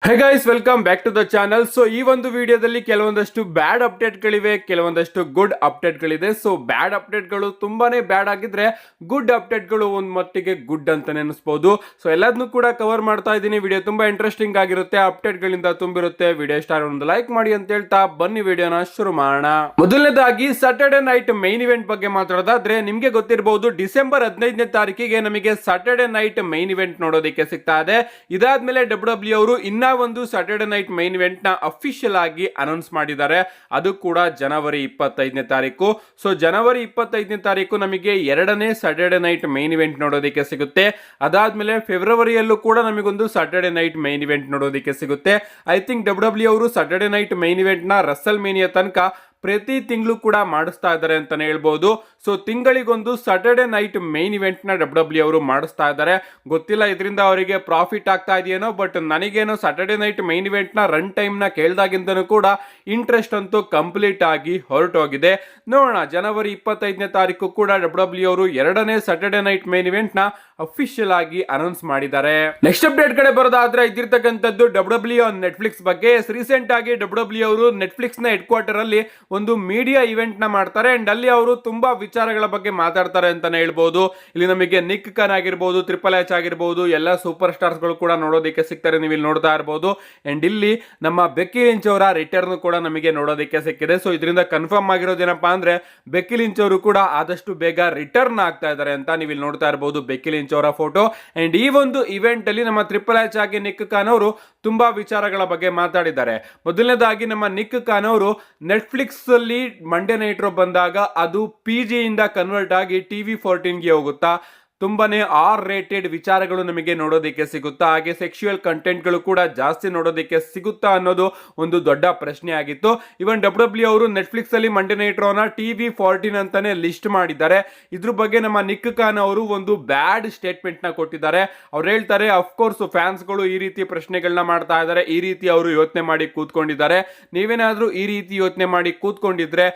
High guys, welcome back to the channel. So ಈ ಒಂದು ವಿಡಿಯೋದಲ್ಲಿ ಕೆಲವೊಂದಷ್ಟು ಬ್ಯಾಡ್ ಅಪ್ಡೇಟ್ಗಳಿವೆ, ಕೆಲವೊಂದಷ್ಟು ಗುಡ್ ಅಪ್ಡೇಟ್ಗಳಿದೆ. ಸೊ ಬ್ಯಾಡ್ ಅಪ್ಡೇಟ್ಗಳು ತುಂಬಾನೇ ಬ್ಯಾಡ್ ಆಗಿದ್ರೆ, ಗುಡ್ ಅಪ್ಡೇಟ್ಗಳು ಒಂದ್ ಮಟ್ಟಿಗೆ ಗುಡ್ ಅಂತ ನೆನೆಸ್ಬೋದು. ಸೊ ಎಲ್ಲದನ್ನು ಕೂಡ ಕವರ್ ಮಾಡ್ತಾ ಇದ್ದೀನಿ. ವಿಡಿಯೋ ತುಂಬಾ ಇಂಟ್ರೆಸ್ಟಿಂಗ್ ಆಗಿರುತ್ತೆ, ಅಪ್ಡೇಟ್ಗಳಿಂದ ತುಂಬಿರುತ್ತೆ. ವಿಡಿಯೋ ಸ್ಟಾರ್ ಒಂದು ಲೈಕ್ ಮಾಡಿ ಅಂತ ಹೇಳ್ತಾ ಬನ್ನಿ ವಿಡಿಯೋನ ಶುರು ಮಾಡೋಣ. ಮೊದಲನೇದಾಗಿ ಸ್ಯಾಟರ್ಡೆ ನೈಟ್ ಮೈನ್ ಇವೆಂಟ್ ಬಗ್ಗೆ ಮಾತಾಡೋದಾದ್ರೆ, ನಿಮ್ಗೆ ಗೊತ್ತಿರಬಹುದು ಡಿಸೆಂಬರ್ 15ನೇ ತಾರೀಕಿಗೆ ನಮಗೆ ಸ್ಯಾಟರ್ಡೆ ನೈಟ್ ಮೈನ್ ಇವೆಂಟ್ ನೋಡೋದಕ್ಕೆ ಸಿಗ್ತಾ ಇದೆ. ಇದಾದ್ಮೇಲೆ ಡಬ್ಲ್ಯೂ ಅವರು ಇನ್ನ ಒಂದು ಸ್ಯಾಟರ್ಡೆ ನೈಟ್ ಮೈನ್ ಇವೆಂಟ್ ನ ಅಫಿಷಿಯಲ್ ಆಗಿ ಅನೌನ್ಸ್ ಮಾಡಿದ್ದಾರೆ. ಅದು ಕೂಡ ಜನವರಿ 25ನೇ ತಾರೀಕು. ಸೊ ಜನವರಿ 25ನೇ ತಾರೀಕು ನಮಗೆ ಎರಡನೇ ಸ್ಯಾಟರ್ಡೆ ನೈಟ್ ಮೈನ್ ಇವೆಂಟ್ ನೋಡೋದಕ್ಕೆ ಸಿಗುತ್ತೆ. ಅದಾದ್ಮೇಲೆ ಫೆಬ್ರವರಿಯಲ್ಲೂ ಕೂಡ ನಮಗೊಂದು ಸ್ಯಾಟರ್ಡೆ ನೈಟ್ ಮೈನ್ ಇವೆಂಟ್ ನೋಡೋದಕ್ಕೆ ಸಿಗುತ್ತೆ. ಐ ಥಿಂಕ್ ಡಬ್ಲ್ಯೂ ಅವರು ಸ್ಯಾಟರ್ಡೆ ನೈಟ್ ಮೈನ್ ಇವೆಂಟ್ ನ ರಸಲ್ ಮೇನಿಯಾ ತನಕ ಪ್ರತಿ ತಿಂಗಳು ಕೂಡ ಮಾಡಿಸ್ತಾ ಇದ್ದಾರೆ ಅಂತಾನೆ ಹೇಳ್ಬಹುದು. ಸೊ ತಿಂಗಳಿಗೊಂದು ಸ್ಯಾಟರ್ಡೆ ನೈಟ್ ಮೈನ್ ಇವೆಂಟ್ ನ ಡಬ್ಲ್ಯೂ ಅವರು ಮಾಡಿಸ್ತಾ ಇದ್ದಾರೆ. ಗೊತ್ತಿಲ್ಲ ಇದರಿಂದ ಅವರಿಗೆ ಪ್ರಾಫಿಟ್ ಆಗ್ತಾ ಇದೆಯೇನೋ, ಬಟ್ ನನಗೇನೋ ಸ್ಯಾಟರ್ಡೆ ನೈಟ್ ಮೈನ್ ಇವೆಂಟ್ ನ ರನ್ ಟೈಮ್ ನ ಕೇಳ್ದಾಗಿಂದನೂ ಕೂಡ ಇಂಟ್ರೆಸ್ಟ್ ಅಂತೂ ಕಂಪ್ಲೀಟ್ ಆಗಿ ಹೊರಟೋಗಿದೆ. ನೋಡೋಣ, ಜನವರಿ 25ನೇ ತಾರೀಕು ಕೂಡ ಡಬ್ಲ್ಯೂ ಅವರು ಎರಡನೇ ಸ್ಯಾಟರ್ಡೆ ನೈಟ್ ಮೈನ್ ಇವೆಂಟ್ ನ ಅಫಿಷಿಯಲ್ ಆಗಿ ಅನೌನ್ಸ್ ಮಾಡಿದ್ದಾರೆ. ನೆಕ್ಸ್ಟ್ ಅಪ್ಡೇಟ್ ಕಡೆ ಬರೋದಾದ್ರೆ, ಇದಿರ್ತಕ್ಕಂಥದ್ದು ಡಬ್ಲ್ಯೂ ನೆಟ್ಫ್ಲಿಕ್ಸ್ ಬಗ್ಗೆ. ರೀಸೆಂಟ್ ಆಗಿ ಡಬ್ಲ್ಯೂ ಅವರು ನೆಟ್ಫ್ಲಿಕ್ಸ್ ನ ಹೆಡ್ ಕ್ವಾರ್ಟರ್ ಅಲ್ಲಿ ಒಂದು ಮೀಡಿಯಾ ಇವೆಂಟ್ ನ ಮಾಡ್ತಾರೆ ಅಂಡ್ ಅಲ್ಲಿ ಅವರು ತುಂಬಾ ವಿಚಾರಗಳ ಬಗ್ಗೆ ಮಾತಾಡ್ತಾರೆ ಅಂತಾನೆ ಹೇಳ್ಬಹುದು. ಇಲ್ಲಿ ನಮಗೆ ನಿಕ್ ಖಾನ್ ಆಗಿರ್ಬೋದು, ಟ್ರಿಪಲ್ ಎಚ್ ಆಗಿರ್ಬೋದು, ಎಲ್ಲ ಸೂಪರ್ ಸ್ಟಾರ್ಸ್ ಗಳು ಕೂಡ ನೋಡೋದಕ್ಕೆ ಸಿಗ್ತಾರೆ, ನೀವು ಇಲ್ಲಿ ನೋಡ್ತಾ ಇರಬಹುದು. ಅಂಡ್ ಇಲ್ಲಿ ನಮ್ಮ ಬೆಕ್ಕಿ ಲಿಂಚ್ ಅವರ ರಿಟರ್ನ್ ಕೂಡ ನಮಗೆ ನೋಡೋದಕ್ಕೆ ಸಿಕ್ಕಿದೆ. ಸೊ ಇದರಿಂದ ಕನ್ಫರ್ಮ್ ಆಗಿರೋದೇನಪ್ಪಾ ಅಂದ್ರೆ, ಬೆಕ್ಕಿ ಲಿಂಚ್ ಅವರು ಕೂಡ ಆದಷ್ಟು ಬೇಗ ರಿಟರ್ನ್ ಆಗ್ತಾ ಇದ್ದಾರೆ ಅಂತ ನೀವು ಇಲ್ಲಿ ನೋಡ್ತಾ ಇರಬಹುದು, ಬೆಕ್ಕಿ ಲಿಂಚ್ ಅವರ ಫೋಟೋ. ಅಂಡ್ ಈ ಒಂದು ಇವೆಂಟ್ ಅಲ್ಲಿ ನಮ್ಮ ಟ್ರಿಪಲ್ ಎಚ್ ಆಗಿ ನಿಕ್ ಖಾನ್ ಅವರು ತುಂಬಾ ವಿಚಾರಗಳ ಬಗ್ಗೆ ಮಾತಾಡಿದ್ದಾರೆ. ಮೊದಲನೇದಾಗಿ ನಮ್ಮ ನಿಕ್ ಖಾನ್ ಅವರು ನೆಟ್ಫ್ಲಿಕ್ಸ್ ಅಲ್ಲಿ ಮಂಡೇ ನೈಟ್ ರೋ ಬಂದಾಗ ಅದು PG ಇಂದ ಕನ್ವರ್ಟ್ ಆಗಿ TV14 ಗೆ ಹೋಗುತ್ತಾ, ತುಂಬಾನೇ ರೇಟೆಡ್ ವಿಚಾರಗಳು ನಮಗೆ ನೋಡೋದಕ್ಕೆ ಸಿಗುತ್ತಾ, ಹಾಗೆ ಸೆಕ್ಸುಯಲ್ ಕಂಟೆಂಟ್ಗಳು ಕೂಡ ಜಾಸ್ತಿ ನೋಡೋದಕ್ಕೆ ಸಿಗುತ್ತಾ ಅನ್ನೋದು ಒಂದು ದೊಡ್ಡ ಪ್ರಶ್ನೆ ಆಗಿತ್ತು. ಇವನ್ ಡಬ್ಲ್ಯೂ ಅವರು ನೆಟ್ಫ್ಲಿಕ್ಸ್ ಅಲ್ಲಿ ಮಂಡೇ ನೈಟ್ ರೋನ TV14 ಅಂತಾನೆ ಲಿಸ್ಟ್ ಮಾಡಿದ್ದಾರೆ. ಇದ್ರ ಬಗ್ಗೆ ನಮ್ಮ ನಿಕ್ ಖಾನ್ ಅವರು ಒಂದು ಬ್ಯಾಡ್ ಸ್ಟೇಟ್ಮೆಂಟ್ ನ ಕೊಟ್ಟಿದ್ದಾರೆ. ಅವ್ರು ಹೇಳ್ತಾರೆ, ಅಫ್ಕೋರ್ಸ್ ಫ್ಯಾನ್ಸ್ ಗಳು ಈ ರೀತಿ ಪ್ರಶ್ನೆಗಳನ್ನ ಮಾಡ್ತಾ ಇದ್ದಾರೆ, ಈ ರೀತಿ ಅವರು ಯೋಚನೆ ಮಾಡಿ ಕೂತ್ಕೊಂಡಿದ್ದಾರೆ. ನೀವೇನಾದ್ರೂ ಈ ರೀತಿ ಯೋಚನೆ ಮಾಡಿ ಕೂತ್ಕೊಂಡಿದ್ರೆ,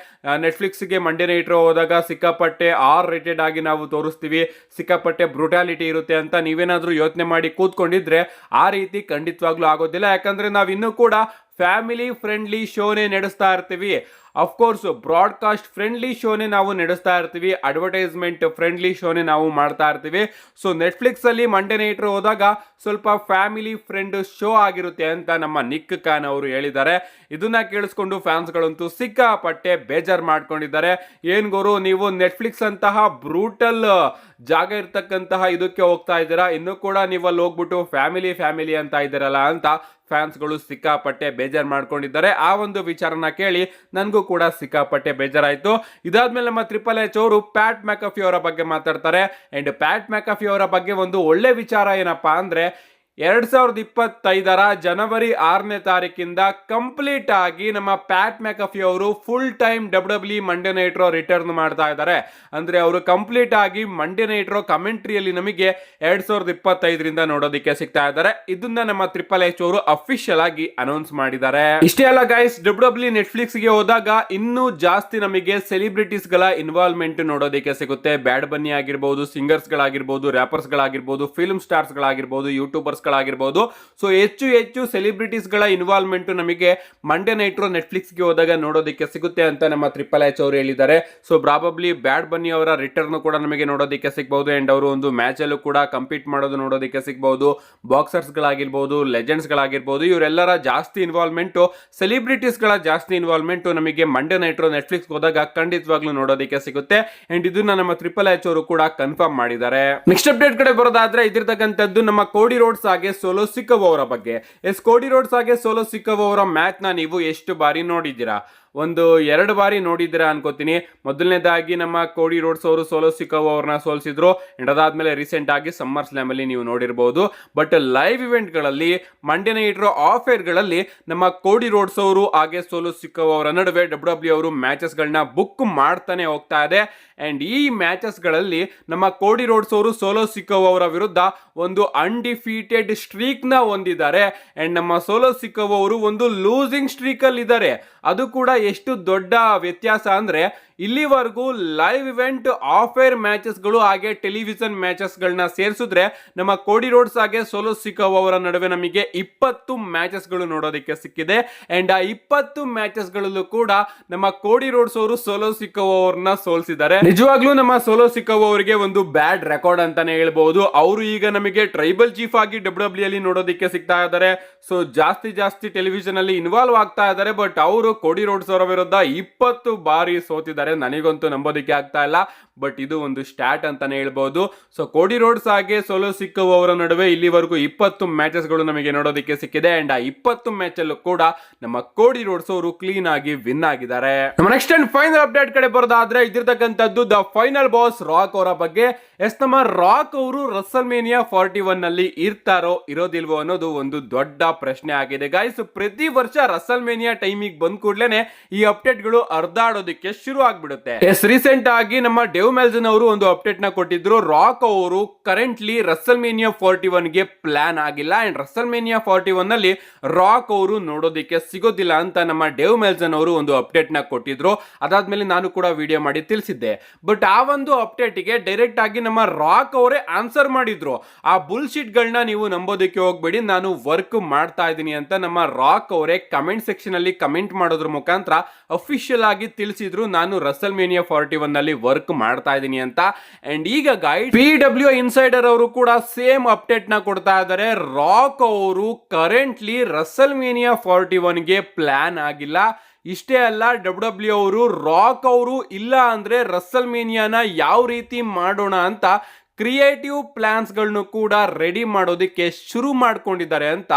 ನೆಟ್ಫ್ಲಿಕ್ಸ್ ಗೆ ಮಂಡೇ ನೈಟ್ ರೋ ಹೋದಾಗ ಸಿಕ್ಕಾಪಟ್ಟೆ ರೇಟೆಡ್ ಆಗಿ ನಾವು ತೋರಿಸ್ತೀವಿ, ಸಿಕ್ಕಾಪಟ್ಟೆ ಬ್ರೂಟಾಲಿಟಿ ಇರುತ್ತೆ ಅಂತ ನೀವೇನಾದ್ರೂ ಯೋಚನೆ ಮಾಡಿ ಕೂತ್ಕೊಂಡಿದ್ರೆ, ಆ ರೀತಿ ಖಂಡಿತವಾಗ್ಲೂ ಆಗೋದಿಲ್ಲ. ಯಾಕಂದ್ರೆ ನಾವ್ ಇನ್ನೂ ಕೂಡ ಫ್ಯಾಮಿಲಿ ಫ್ರೆಂಡ್ಲಿ ಶೋನೇ ನಡೆಸ್ತಾ ಇರ್ತೀವಿ. ಅಫ್ಕೋರ್ಸ್ ಬ್ರಾಡ್ಕಾಸ್ಟ್ ಫ್ರೆಂಡ್ಲಿ ಶೋನೇ ನಾವು ನಡೆಸ್ತಾ ಇರ್ತೀವಿ, ಅಡ್ವರ್ಟೈಸ್ಮೆಂಟ್ ಫ್ರೆಂಡ್ಲಿ ಶೋನೇ ನಾವು ಮಾಡ್ತಾ ಇರ್ತೀವಿ. ಸೊ ನೆಟ್ಫ್ಲಿಕ್ಸ್ ಅಲ್ಲಿ ಮಂಡೇ ನೈಟ್ ಹೋದಾಗ ಸ್ವಲ್ಪ ಫ್ಯಾಮಿಲಿ ಫ್ರೆಂಡ್ ಶೋ ಆಗಿರುತ್ತೆ ಅಂತ ನಮ್ಮ ನಿಕ್ ಖಾನ್ ಅವರು ಹೇಳಿದ್ದಾರೆ. ಇದನ್ನ ಕೇಳಿಸ್ಕೊಂಡು ಫ್ಯಾನ್ಸ್ಗಳಂತೂ ಸಿಕ್ಕಾಪಟ್ಟೆ ಬೇಜಾರ್ ಮಾಡ್ಕೊಂಡಿದ್ದಾರೆ. ಏನ್ ಗುರು, ನೀವು ನೆಟ್ಫ್ಲಿಕ್ಸ್ ಅಂತಹ ಬ್ರೂಟಲ್ ಜಾಗ ಇರ್ತಕ್ಕಂತಹ ಇದಕ್ಕೆ ಹೋಗ್ತಾ ಇದ್ದೀರಾ, ಇನ್ನು ಕೂಡ ನೀವು ಅಲ್ಲಿ ಹೋಗ್ಬಿಟ್ಟು ಫ್ಯಾಮಿಲಿ ಅಂತ ಇದ್ದೀರಲ್ಲ ಅಂತ ಫ್ಯಾನ್ಸ್ಗಳು ಸಿಕ್ಕಾಪಟ್ಟೆ ಬೇಜಾರ್ ಮಾಡ್ಕೊಂಡಿದ್ದಾರೆ. ಆ ಒಂದು ವಿಚಾರನ ಕೇಳಿ ನನಗೂ ಕೂಡ ಸಿಕ್ಕಾಪಟ್ಟೆ ಬೇಜಾರಾಯ್ತು. ಇದಾದ್ಮೇಲೆ ನಮ್ಮ ಟ್ರಿಪಲ್ ಎಚ್ ಅವರು ಪ್ಯಾಟ್ ಮ್ಯಾಕಫಿ ಅವರ ಬಗ್ಗೆ ಮಾತಾಡ್ತಾರೆ. ಅಂಡ್ ಪ್ಯಾಟ್ ಮ್ಯಾಕಫಿ ಅವರ ಬಗ್ಗೆ ಒಂದು ಒಳ್ಳೆ ವಿಚಾರ ಏನಪ್ಪಾ ಅಂದ್ರೆ, 2025 ಜನವರಿ 6ನೇ ತಾರೀಕಿಂದ ಕಂಪ್ಲೀಟ್ ಆಗಿ ನಮ್ಮ ಪ್ಯಾಟ್ ಮ್ಯಾಕಫಿ ಅವರು full time W Monday night Raw return ಮಾಡ್ತಾ ಇದ್ದಾರೆ. ಅಂದ್ರೆ ಅವರು ಕಂಪ್ಲೀಟ್ ಆಗಿ ಮಂಡೇ ನೈಟ್ ರೋ ಕಮೆಂಟ್ರಿಯಲ್ಲಿ ನಮಗೆ 2025 ನೋಡೋದಕ್ಕೆ ಸಿಗ್ತಾ ಇದ್ದಾರೆ. ಇದನ್ನ ನಮ್ಮ ಟ್ರಿಪಲ್ ಎಚ್ ಅವರು ಅಫಿಷಿಯಲ್ ಆಗಿ ಅನೌನ್ಸ್ ಮಾಡಿದ್ದಾರೆ. ಇಷ್ಟೇ ಅಲ್ಲ ಗೈಸ್, ಡಬ್ಲ್ಯೂ ನೆಟ್ಫ್ಲಿಕ್ಸ್ ಗೆ ಹೋದಾಗ ಇನ್ನೂ ಜಾಸ್ತಿ ನಮಗೆ ಸೆಲಿಬ್ರಿಟೀಸ್ ಗಳ ಇನ್ವಾಲ್ವ್ಮೆಂಟ್ ನೋಡೋದಕ್ಕೆ ಸಿಗುತ್ತೆ. ಬ್ಯಾಡ್ ಬನ್ನಿ ಆಗಿರ್ಬೋದು, ಸಿಂಗರ್ಸ್ ಗಳಾಗಿರ್ಬೋದು, ರ್ಯಾಪರ್ಸ್ ಗಳಾಗಿರ್ಬೋದು, ಫಿಲ್ಮ್ ಸ್ಟಾರ್ಸ್ ಗಳಾಗಿರ್ಬೋದು, ಯೂಟ್ಯೂಬರ್ಸ್ ಗಳಾಗಿರ್ಬೋದು. ಸೊ ಹೆಚ್ಚು ಸೆಲಿಬ್ರಿಟೀಸ್ ಗಳ ಇನ್ವಾಲ್ವ್ಮೆಂಟ್ ನಮಗೆ ಮಂಡೇ ನೈಟ್ ರೋ ನೆಟ್ಫ್ಲಿಕ್ಸ್ ಗೆ ಹೋದಾಗ ನೋಡೋದಕ್ಕೆ ಸಿಗುತ್ತೆ ಅಂತ ನಮ್ಮ ಟ್ರಿಪಲ್ ಎಚ್ ಅವರು ಹೇಳಿದ್ದಾರೆ. ಸೊ ಪ್ರಾಬಬ್ಲಿ ಬ್ಯಾಡ್ ಬನ್ನಿ ಅವರ ರಿಟರ್ನ್ ಕೂಡ ನಮಗೆ ನೋಡೋದಕ್ಕೆ ಸಿಗಬಹುದು. ಅಂಡ್ ಅವರು ಒಂದು ಮ್ಯಾಚ್ ಅಲ್ಲೂ ಕೂಡ ಕಂಪೀಟ್ ಮಾಡೋದು ನೋಡೋದಕ್ಕೆ ಸಿಗಬಹುದು. ಬಾಕ್ಸರ್ಸ್ ಗಳಾಗಿರ್ಬೋದು, ಲೆಜೆಂಡ್ಸ್ ಗಳಾಗಿರ್ಬೋದು, ಇವರೆಲ್ಲರ ಜಾಸ್ತಿ ಇನ್ವಾಲ್ವ್ಮೆಂಟ್, ಸೆಲಿಬ್ರಿಟೀಸ್ ಗಳ ಜಾಸ್ತಿ ಇನ್ವಾಲ್ವ್ಮೆಂಟ್ ನಮಗೆ ಮಂಡೇ ನೈಟ್ ರೋ ನೆಟ್ಫ್ಲಿಕ್ಸ್ ಹೋದಾಗ ಖಂಡಿತವಾಗ್ಲೂ ನೋಡೋದಕ್ಕೆ ಸಿಗುತ್ತೆ. ಅಂಡ್ ಇದನ್ನ ನಮ್ಮ ಟ್ರಿಪಲ್ ಎಚ್ ಅವರು ಕೂಡ ಕನ್ಫರ್ಮ್ ಮಾಡಿದ್ದಾರೆ. ನೆಕ್ಸ್ಟ್ ಅಪ್ಡೇಟ್ ಕಡೆ ಬರೋದಾದ್ರೆ, ಇದಿರ್ತಕ್ಕಂಥದ್ದು ನಮ್ಮ ಕೋಡಿ ರೋಡ್ಸ್ ಹಾಗೆ ಸೋಲೋ ಸಿಕ್ಕವ್ ಅವರ ಬಗ್ಗೆ. ಕೋಡಿ ರೋಡ್ಸ್ ಹಾಗೆ ಸೋಲೋ ಸಿಕ್ಕವ್ ಅವರ ಮ್ಯಾಚ್ ನ ನೀವು ಎಷ್ಟು ಬಾರಿ ನೋಡಿದ್ದೀರಾ? ಒಂದು 2 ಬಾರಿ ನೋಡಿದ್ದೀರಾ ಅನ್ಕೋತೀನಿ. ಮೊದಲನೇದಾಗಿ ನಮ್ಮ ಕೋಡಿ ರೋಡ್ಸ್ ಅವರು ಸೋಲೋ ಸಿಕ್ಕವ್ ಅವ್ರನ್ನ ಸೋಲಿಸಿದ್ರು. ಅಂಡ್ ಅದಾದ್ಮೇಲೆ ರೀಸೆಂಟ್ ಆಗಿ ಸಮ್ಮರ್ ಸ್ಲಾಮ್ ಅಲ್ಲಿ ನೀವು ನೋಡಿರಬಹುದು. ಬಟ್ ಲೈವ್ ಇವೆಂಟ್ ಗಳಲ್ಲಿ, Monday night Raw off air ಗಳಲ್ಲಿ ನಮ್ಮ ಕೋಡಿ ರೋಡ್ಸ್ ಅವರು ಹಾಗೆ ಸೋಲೋ ಸಿಕ್ಕವ್ ಅವರ ನಡುವೆ ಡಬ್ಲ್ಯೂ ಅವರು ಮ್ಯಾಚಸ್ ಗಳನ್ನ ಬುಕ್ ಮಾಡ್ತಾನೆ ಹೋಗ್ತಾ ಇದೆ. ಅಂಡ್ ಈ ಮ್ಯಾಚಸ್ ಗಳಲ್ಲಿ ನಮ್ಮ ಕೋಡಿ ರೋಡ್ಸ್ ಅವರು ಸೋಲೋ ಸಿಕ್ಕವ್ ಅವರ ವಿರುದ್ಧ ಒಂದು ಅನ್ಡಿಫೀಟೆಡ್ ಸ್ಟ್ರೀಕ್ ನ ಹೊಂದಿದ್ದಾರೆ. ಅಂಡ್ ನಮ್ಮ ಸೋಲೋ ಸಿಕ್ಕವ್ ಅವರು ಒಂದು ಲೂಸಿಂಗ್ ಸ್ಟ್ರೀಕ್ ಅಲ್ಲಿ ಇದ್ದಾರೆ. ಅದು ಕೂಡ ಎಷ್ಟು ದೊಡ್ಡ ವ್ಯತ್ಯಾಸ ಅಂದ್ರೆ, ಇಲ್ಲಿವರೆಗೂ live event, of air matches ಗಳು ಹಾಗೆ ಟೆಲಿವಿಷನ್ ಮ್ಯಾಚಸ್ ಗಳನ್ನ ಸೇರಿಸಿದ್ರೆ ನಮ್ಮ ಕೋಡಿ ರೋಡ್ಸ್ ಹಾಗೆ ಸೋಲೋ ಸಿಕಾವ್ ಅವರ ನಡುವೆ ನಮಗೆ 20 ಮ್ಯಾಚಸ್ ಗಳು ನೋಡೋದಕ್ಕೆ ಸಿಕ್ಕಿದೆ. ಅಂಡ್ ಆ 20 ಮ್ಯಾಚಸ್ ಗಳಲ್ಲೂ ಕೂಡ ನಮ್ಮ ಕೋಡಿ ರೋಡ್ಸ್ ಅವರು ಸೋಲೋ ಸಿಕಾವ್ ಅವರನ್ನ ಸೋಲಿಸಿದ್ದಾರೆ. ನಿಜವಾಗ್ಲೂ ನಮ್ಮ ಸೋಲೋ ಸಿಕಾವ್ ಅವರಿಗೆ ಒಂದು ಬ್ಯಾಡ್ ರೆಕಾರ್ಡ್ ಅಂತಾನೆ ಹೇಳ್ಬಹುದು. ಅವರು ಈಗ ನಮಗೆ ಟ್ರೈಬಲ್ ಚೀಫ್ ಆಗಿ ಡಬ್ಲ್ಯೂ ಅಲ್ಲಿ ನೋಡೋದಕ್ಕೆ ಸಿಗ್ತಾ ಇದ್ದಾರೆ. ಸೊ ಜಾಸ್ತಿ ಟೆಲಿವಿಷನ್ ಅಲ್ಲಿ ಇನ್ವಾಲ್ವ್ ಆಗ್ತಾ ಇದ್ದಾರೆ. ಬಟ್ ಅವರು ಕೋಡಿ ರೋಡ್ಸ್ ಅವರ ವಿರುದ್ಧ 20 ಬಾರಿ ಸೋತಿದ್ದಾರೆ. ನನಗಂತೂ ನಂಬೋದಕ್ಕೆ ಆಗ್ತಾ ಇಲ್ಲ, ಬಟ್ ಇದು ಒಂದು ಸ್ಟಾಟ್ ಅಂತಾನೆ ಹೇಳ್ಬಹುದು. ಸೊ ಕೋಡಿ ರೋಡ್ಸ್ ಹಾಗೆ ಸೋಲೋ ಸಿಕಾವ್ ಅವರ ನಡುವೆ ಇಲ್ಲಿವರೆಗೂ 20 ಮ್ಯಾಚಸ್ ಗಳು ನಮಗೆ ನೋಡೋದಕ್ಕೆ ಸಿಕ್ಕಿದೆ. ಅಂಡ್ ಆ 20 ಮ್ಯಾಚ್ ಅಲ್ಲೂ ಕೂಡ ನಮ್ಮ ಕೋಡಿ ರೋಡ್ಸ್ ಅವರು ಕ್ಲೀನ್ ಆಗಿ ವಿನ್ ಆಗಿದ್ದಾರೆ. ನಮ್ಮ ನೆಕ್ಸ್ಟ್ ಅಂಡ್ ಫೈನಲ್ ಅಪ್ಡೇಟ್ ಕಡೆ ಬರೋದಾದ್ರೆ ಇದಿರ್ತಕ್ಕಂಥದ್ದು ದ ಫೈನಲ್ ಬಾಸ್ ರಾಕ್ ಅವರ ಬಗ್ಗೆ. ನಮ್ಮ ರಾಕ್ ಅವರು ರಸಲ್ಮೇನಿಯಾ 41 ನಲ್ಲಿ ಇರ್ತಾರೋ ಇರೋದಿಲ್ವೋ ಅನ್ನೋದು ಒಂದು ದೊಡ್ಡ ಪ್ರಶ್ನೆ ಆಗಿದೆ ಗೈಸ್. ಪ್ರತಿ ವರ್ಷ ರಸಲ್ಮೇನಿಯಾ ಟೈಮಿಗೆ ಬಂದ್ ಕೂಡ್ಲೇನೆ ಈ ಅಪ್ಡೇಟ್ ಗಳು ಹರಿದಾಡೋದಕ್ಕೆ ಶುರು ಆಗ್ಬಿಡುತ್ತೆ. ರೀಸೆಂಟ್ ಆಗಿ ನಮ್ಮ ಡೇವ್ ಮೆಲ್ಸನ್ ಅವರು ಒಂದು ಅಪ್ಡೇಟ್ ನ ಕೊಟ್ಟಿದ್ರು. ರಾಕ್ ಅವರು ಕರೆಂಟ್ಲಿ ರಸಲ್ಮೇನಿಯಾ 41 ಗೆ ಪ್ಲಾನ್ ಆಗಿಲ್ಲ ಅಂಡ್ ರಸಲ್ಮೇನಿಯಾ 41 ನಲ್ಲಿ ರಾಕ್ ಅವರು ನೋಡೋದಕ್ಕೆ ಸಿಗೋದಿಲ್ಲ ಅಂತ ನಮ್ಮ ಡೇವ್ ಮೆಲ್ಸನ್ ಅವರು ಒಂದು ಅಪ್ಡೇಟ್ ನ ಕೊಟ್ಟಿದ್ರು. ಅದಾದ್ಮೇಲೆ ನಾನು ಕೂಡ ವಿಡಿಯೋ ಮಾಡಿ ತಿಳಿಸಿದ್ದೆ. ಬಟ್ ಆ ಒಂದು ಅಪ್ಡೇಟ್ ಗೆ ಡೈರೆಕ್ಟ್ ಆಗಿ ನಮ್ಮ ರಾಕ್ ಅವರೇ ಆನ್ಸರ್ ಮಾಡಿದ್ರು. ಆ ಬುಲ್ಶಿಟ್ ಗಳನ್ನ ನೀವು ನಂಬೋದಕ್ಕೆ ಹೋಗ್ಬೇಡಿ, ನಾನು ವರ್ಕ್ ಮಾಡ್ತಾ ಇದ್ದೀನಿ ಅಂತ ನಮ್ಮ ರಾಕ್ ಅವರೇ ಕಮೆಂಟ್ ಸೆಕ್ಷನ್ ಅಲ್ಲಿ ಕಮೆಂಟ್ ಮಾಡೋದ್ರ ಮುಖಾಂತರ ಅಫಿಷಿಯಲ್ ಆಗಿ ತಿಳಿಸಿದ್ರು, ನಾನು ರಸಲ್ಮೇನಿಯಾ 41 ನಲ್ಲಿ ವರ್ಕ್ ಮಾಡ್ತಾ ಇದ್ದೀನಿ ಅಂತ. ಅಂಡ್ ಈಗ ಗೈಡ್ PW ಇನ್ಸೈಡರ್ ಅವರು ಕೂಡ ಸೇಮ್ ಅಪ್ಡೇಟ್ ನ ಕೊಡ್ತಾ ಇದ್ದಾರೆ. ರಾಕ್ ಅವರು ಕರೆಂಟ್ಲಿ ರಸಲ್ಮೇನಿಯಾ 41 ಗೆ ಪ್ಲಾನ್ ಆಗಿಲ್ಲ. ಇಷ್ಟೇ ಅಲ್ಲ, ಡಬ್ಲ್ಯೂ ಅವರು ರಾಕ್ ಅವರು ಇಲ್ಲ ಅಂದ್ರೆ ರಸಲ್ಮೇನಿಯಾನ ಯಾವ ರೀತಿ ಮಾಡೋಣ ಅಂತ ಕ್ರಿಯೇಟಿವ್ ಪ್ಲಾನ್ಸ್ ಗಳನ್ನು ಕೂಡ ರೆಡಿ ಮಾಡೋದಕ್ಕೆ ಶುರು ಮಾಡ್ಕೊಂಡಿದ್ದಾರೆ ಅಂತ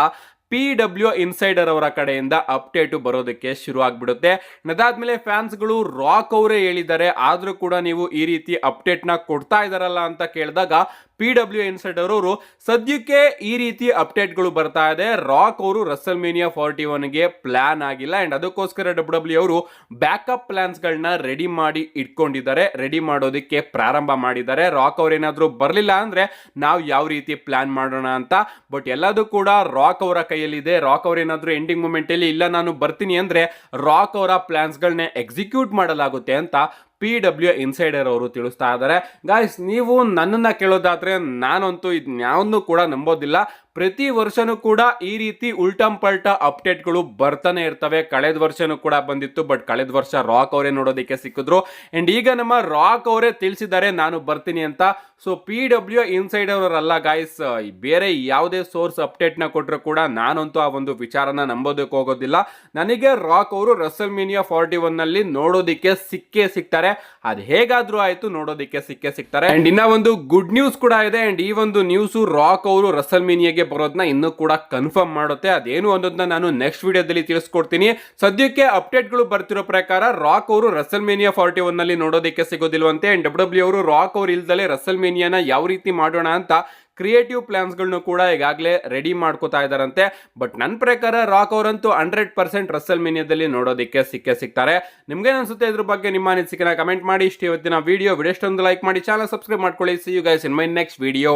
PW ಇನ್ಸೈಡರ್ ಅವರ ಕಡೆಯಿಂದ ಅಪ್ಡೇಟ್ ಬರೋದಕ್ಕೆ ಶುರು ಆಗ್ಬಿಡುತ್ತೆ. ಅದಾದ್ಮೇಲೆ ಫ್ಯಾನ್ಸ್ ಗಳು ರಾಕ್ ಅವರೇ ಹೇಳಿದ್ದಾರೆ, ಆದ್ರೂ ಕೂಡ ನೀವು ಈ ರೀತಿ ಅಪ್ಡೇಟ್ ನ ಕೊಡ್ತಾ ಇದಾರಲ್ಲ ಅಂತ ಕೇಳಿದಾಗ PW ಇನ್ಸೈಡರ್ ಅವರು ಸದ್ಯಕ್ಕೆ ಈ ರೀತಿ ಅಪ್ಡೇಟ್ ಗಳು ಬರ್ತಾ ಇದೆ, ರಾಕ್ ಅವರು ರಸಲ್ಮೇನಿಯಾ 41 ಗೆ ಪ್ಲಾನ್ ಆಗಿಲ್ಲ ಅಂಡ್ ಅದಕ್ಕೋಸ್ಕರ ಡಬ್ಲ್ಯೂ ಅವರು ಬ್ಯಾಕಪ್ ಪ್ಲಾನ್ಸ್ ಗಳನ್ನ ರೆಡಿ ಮಾಡಿ ಇಟ್ಕೊಂಡಿದ್ದಾರೆ, ರೆಡಿ ಮಾಡೋದಕ್ಕೆ ಪ್ರಾರಂಭ ಮಾಡಿದ್ದಾರೆ. ರಾಕ್ ಅವ್ರ ಏನಾದ್ರು ಬರ್ಲಿಲ್ಲ ಅಂದ್ರೆ ನಾವು ಯಾವ ರೀತಿ ಪ್ಲಾನ್ ಮಾಡೋಣ ಅಂತ. ಬಟ್ ಎಲ್ಲದೂ ಕೂಡ ರಾಕ್ ಅವರ ಕೈಯಲ್ಲಿದೆ. ರಾಕ್ ಅವ್ರ ಏನಾದ್ರು ಎಂಡಿಂಗ್ ಮೂಮೆಂಟ್ ಅಲ್ಲಿ ಇಲ್ಲ ನಾನು ಬರ್ತೀನಿ ಅಂದ್ರೆ ರಾಕ್ ಅವರ ಪ್ಲಾನ್ಸ್ ಗಳನ್ನ ಎಕ್ಸಿಕ್ಯೂಟ್ ಮಾಡಲಾಗುತ್ತೆ ಅಂತ PW ಇನ್ಸೈಡರ್ ಅವರು ತಿಳಿಸ್ತಾ ಇದ್ದಾರೆ. ಗಾಯ್ಸ್, ನೀವು ನನ್ನನ್ನ ಕೇಳೋದಾದ್ರೆ ನಾನಂತೂ ಇದ್ಯಾವುದನ್ನು ಕೂಡ ನಂಬೋದಿಲ್ಲ. ಪ್ರತಿ ವರ್ಷನೂ ಕೂಡ ಈ ರೀತಿ ಉಲ್ಟಂ ಪಲ್ಟಾ ಅಪ್ಡೇಟ್ಗಳು ಬರ್ತಾನೆ ಇರ್ತವೆ. ಕಳೆದ ವರ್ಷನೂ ಕೂಡ ಬಂದಿತ್ತು, ಬಟ್ ಕಳೆದ ವರ್ಷ ರಾಕ್ ಅವರೇ ನೋಡೋದಕ್ಕೆ ಸಿಕ್ಕಿದ್ರು. ಅಂಡ್ ಈಗ ನಮ್ಮ ರಾಕ್ ಅವರೇ ತಿಳಿಸಿದ್ದಾರೆ ನಾನು ಬರ್ತೀನಿ ಅಂತ. ಸೊ PW ಇನ್ಸೈಡರ್ ಅವರಲ್ಲ ಗಾಯ್ಸ್, ಬೇರೆ ಯಾವುದೇ ಸೋರ್ಸ್ ಅಪ್ಡೇಟ್ ನ ಕೊಟ್ಟರು ಕೂಡ ನಾನಂತೂ ಆ ಒಂದು ವಿಚಾರನ ನಂಬೋದಕ್ಕೆ ಹೋಗೋದಿಲ್ಲ. ನನಗೆ ರಾಕ್ ಅವರು ರಸಲ್ಮೇನಿಯಾ 41 ನಲ್ಲಿ ನೋಡೋದಕ್ಕೆ ಸಿಕ್ಕೇ ಸಿಗ್ತಾರೆ. ಅದು ಹೇಗಾದ್ರೂ ಆಯ್ತು, ನೋಡೋದಕ್ಕೆ ಸಿಕ್ಕೇ ಸಿಗ್ತಾರೆ. ಅಂಡ್ ಇನ್ನ ಒಂದು ಗುಡ್ ನ್ಯೂಸ್ ಕೂಡ ಇದೆ. ಅಂಡ್ ಈ ಒಂದು ನ್ಯೂಸ್ ರಾಕ್ ಅವರು ರಸಲ್ಮೇನಿಯಾಗೆ ಬರೋದನ್ನ ಇನ್ನೂ ಕೂಡ ಕನ್ಫರ್ಮ್ ಮಾಡುತ್ತೆ. ಅದೇನು ಅನ್ನೋದನ್ನ ನಾನು ನೆಕ್ಸ್ಟ್ ವಿಡಿಯೋದಲ್ಲಿ ತಿಳಿಸ್ಕೊಡ್ತೀನಿ. ಸದ್ಯಕ್ಕೆ ಅಪ್ಡೇಟ್ ಗಳು ಬರ್ತಿರೋ ಪ್ರಕಾರ ರಾಕ್ ಅವರು ರಸಲ್ಮೇನಿಯಾ 41 ನಲ್ಲಿ ನೋಡೋದಕ್ಕೆ ಸಿಗೋದಿಲ್ವಂತೆ. ಅಂಡ್ ಡಬ್ಲ್ಯೂ ಅವರು ರಾಕ್ ಅವರು ಇಲ್ದಲೆ ರಸಲ್ಮೇನಿಯಾನ ಯಾವ ರೀತಿ ಮಾಡೋಣ ಅಂತ ಕ್ರಿಯೇಟಿವ್ ಪ್ಲಾನ್ಸ್ ಗಳನ್ನು ಕೂಡ ಈಗಾಗಲೇ ರೆಡಿ ಮಾಡ್ಕೋತಾ ಇದಾರಂತೆ. ಬಟ್ ನನ್ನ ಪ್ರಕಾರ ರಾಕ್ ಅವರಂತೂ 100% ರಸಲ್ಮೇನಿಯಾದಲ್ಲಿ ನೋಡೋದಕ್ಕೆ ಸಿಕ್ಕೇ ಸಿಗ್ತಾರೆ. ನಿಮ್ಗೆ ಅನ್ಸುತ್ತೆ ಇದ್ರ ಬಗ್ಗೆ ನಿಮ್ಮ ಅನಿಸಿಕೆನ ಕಮೆಂಟ್ ಮಾಡಿ. ಇಷ್ಟು ಇವತ್ತಿನ ವಿಡಿಯೋ ಇಷ್ಟೊಂದು ಲೈಕ್ ಮಾಡಿ, ಚಾನಲ್ ಸಬ್ಸ್ಕ್ರೈಬ್ ಮಾಡ್ಕೊಳ್ಳಿ. See you guys in my next video.